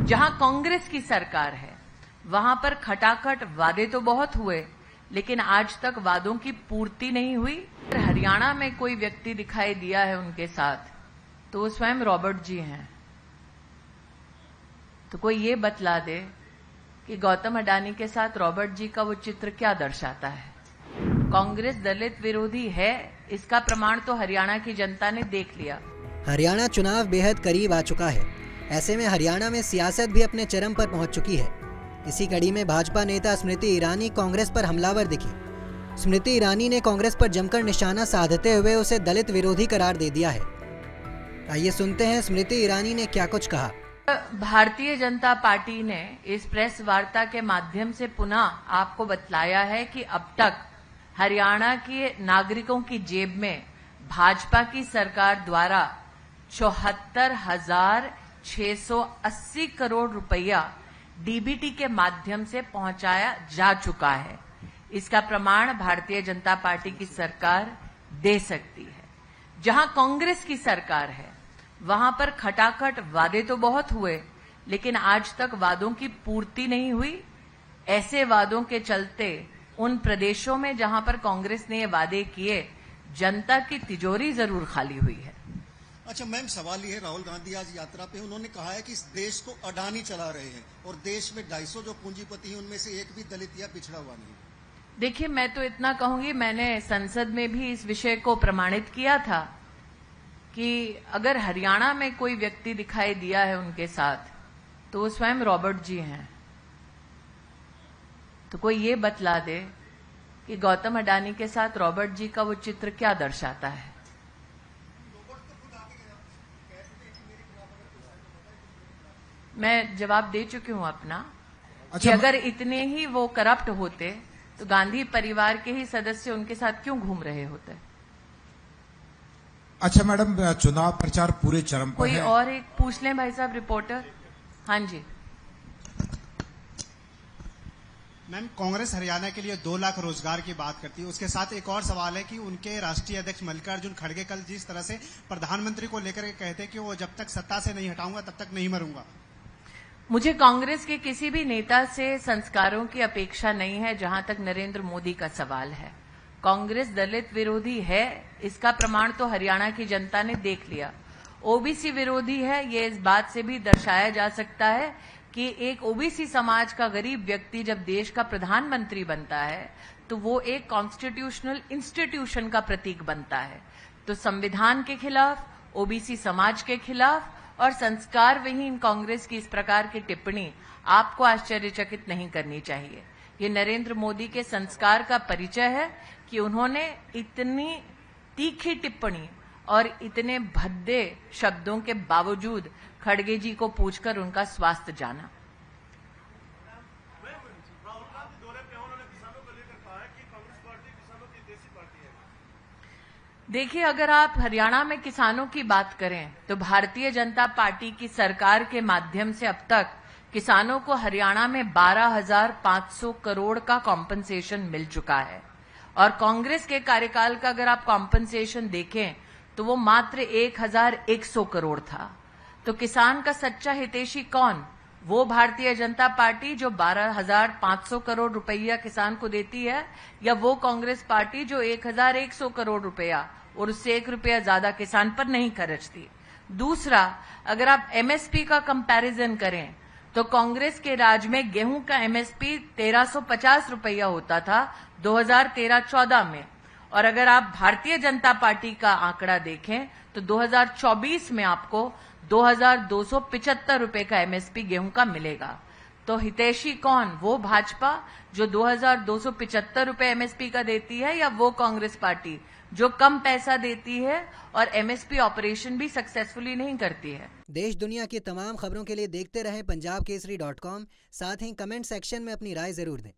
जहां कांग्रेस की सरकार है वहां पर खटाखट वादे तो बहुत हुए, लेकिन आज तक वादों की पूर्ति नहीं हुई। हरियाणा में कोई व्यक्ति दिखाई दिया है उनके साथ तो वो स्वयं रॉबर्ट जी हैं। तो कोई ये बतला दे कि गौतम अडानी के साथ रॉबर्ट जी का वो चित्र क्या दर्शाता है। कांग्रेस दलित विरोधी है, इसका प्रमाण तो हरियाणा की जनता ने देख लिया। हरियाणा चुनाव बेहद करीब आ चुका है। ऐसे में हरियाणा में सियासत भी अपने चरम पर पहुंच चुकी है। इसी कड़ी में भाजपा नेता स्मृति ईरानी कांग्रेस पर हमलावर दिखी। स्मृति ईरानी ने कांग्रेस पर जमकर निशाना साधते हुए उसे दलित विरोधी करार दे दिया है। आइए सुनते हैं स्मृति ईरानी ने क्या कुछ कहा। भारतीय जनता पार्टी ने इस प्रेस वार्ता के माध्यम से पुनः आपको बतलाया है कि अब तक हरियाणा के नागरिकों की जेब में भाजपा की सरकार द्वारा 74,680 करोड़ रुपया डीबीटी के माध्यम से पहुंचाया जा चुका है। इसका प्रमाण भारतीय जनता पार्टी की सरकार दे सकती है। जहां कांग्रेस की सरकार है वहां पर खटाखट वादे तो बहुत हुए, लेकिन आज तक वादों की पूर्ति नहीं हुई। ऐसे वादों के चलते उन प्रदेशों में जहां पर कांग्रेस ने ये वादे किए, जनता की तिजोरी जरूर खाली हुई है। अच्छा मैम, सवाल ये है, राहुल गांधी आज यात्रा पे उन्होंने कहा है कि इस देश को अडानी चला रहे हैं और देश में 250 जो पूंजीपति हैं उनमें से एक भी दलित या पिछड़ा हुआ नहीं। देखिए, मैं तो इतना कहूंगी, मैंने संसद में भी इस विषय को प्रमाणित किया था कि अगर हरियाणा में कोई व्यक्ति दिखाई दिया है उनके साथ तो वो स्वयं रॉबर्ट जी हैं। तो कोई ये बतला दे कि गौतम अडानी के साथ रॉबर्ट जी का वो चित्र क्या दर्शाता है। मैं जवाब दे चुकी हूं अपना। कि अगर इतने ही वो करप्ट होते तो गांधी परिवार के ही सदस्य उनके साथ क्यों घूम रहे होते। अच्छा मैडम, चुनाव प्रचार पूरे चरम पर है। कोई और एक पूछ लें भाई साहब, रिपोर्टर। हाँ जी मैम, कांग्रेस हरियाणा के लिए 2 लाख रोजगार की बात करती है। उसके साथ एक और सवाल है कि उनके राष्ट्रीय अध्यक्ष मल्लिकार्जुन खड़गे कल जिस तरह से प्रधानमंत्री को लेकर के कहते हैं कि वो जब तक सत्ता से नहीं हटाऊंगा तब तक नहीं मरूंगा। मुझे कांग्रेस के किसी भी नेता से संस्कारों की अपेक्षा नहीं है। जहां तक नरेंद्र मोदी का सवाल है, कांग्रेस दलित विरोधी है, इसका प्रमाण तो हरियाणा की जनता ने देख लिया। ओबीसी विरोधी है, ये इस बात से भी दर्शाया जा सकता है कि एक ओबीसी समाज का गरीब व्यक्ति जब देश का प्रधानमंत्री बनता है तो वो एक कॉन्स्टिट्यूशनल इंस्टीट्यूशन का प्रतीक बनता है। तो संविधान के खिलाफ, ओबीसी समाज के खिलाफ और संस्कार विहीन कांग्रेस की इस प्रकार की टिप्पणी आपको आश्चर्यचकित नहीं करनी चाहिए। ये नरेंद्र मोदी के संस्कार का परिचय है कि उन्होंने इतनी तीखी टिप्पणी और इतने भद्दे शब्दों के बावजूद खड़गे जी को पूछकर उनका स्वास्थ्य जाना। देखिए, अगर आप हरियाणा में किसानों की बात करें तो भारतीय जनता पार्टी की सरकार के माध्यम से अब तक किसानों को हरियाणा में 12,500 करोड़ का कॉम्पनसेशन मिल चुका है। और कांग्रेस के कार्यकाल का अगर आप कॉम्पनसेशन देखें तो वो मात्र 1,100 करोड़ था। तो किसान का सच्चा हितैषी कौन? वो भारतीय जनता पार्टी जो 12,500 करोड़ रुपया किसान को देती है, या वो कांग्रेस पार्टी जो 1,100 करोड़ रुपया और उससे 1 रुपया ज्यादा किसान पर नहीं खर्चती। दूसरा, अगर आप एमएसपी का कंपैरिजन करें तो कांग्रेस के राज में गेहूं का एमएसपी 1,350 रुपया होता था 2013-14 में, और अगर आप भारतीय जनता पार्टी का आंकड़ा देखें तो 2024 में आपको 2,275 रुपए का एमएसपी गेहूं का मिलेगा। तो हितैषी कौन? वो भाजपा जो 2,275 रुपए एमएसपी का देती है, या वो कांग्रेस पार्टी जो कम पैसा देती है और एमएसपी ऑपरेशन भी सक्सेसफुली नहीं करती है। देश दुनिया की तमाम खबरों के लिए देखते रहें पंजाबकेसरी.com। साथ ही कमेंट सेक्शन में अपनी राय जरूर दें।